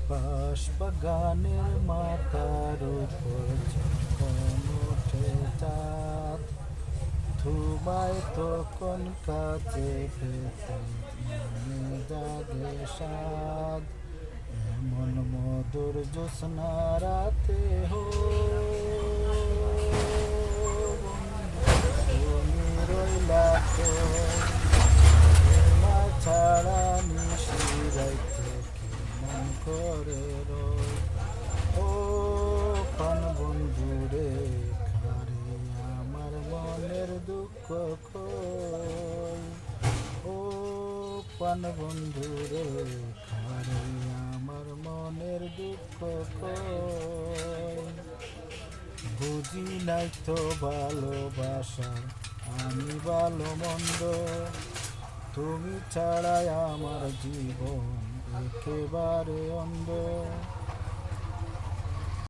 বাঁশ বাগানের মাথার উপর যখন ওঠে চাঁদ, ধুমায় তখন কাছে পেতে মনে জাগে সাদ। এমন মধুর জ্যোৎস্না রাতে হো তুমি রইলা তো তোমার ছাড়া নিশিরাইতে কেমন করে রই। ও প্রাণ বন্ধু রে, খারে আমার মনের দুঃখ কই। ও প্রাণ বন্ধু রে, খারে আমার মনের দুঃখ কই। বুঝি নাই তো ভালোবাসা আমি ভালো মন্দ, তুমি ছাড়াই আমার জীবন একেবারে অন্ধ।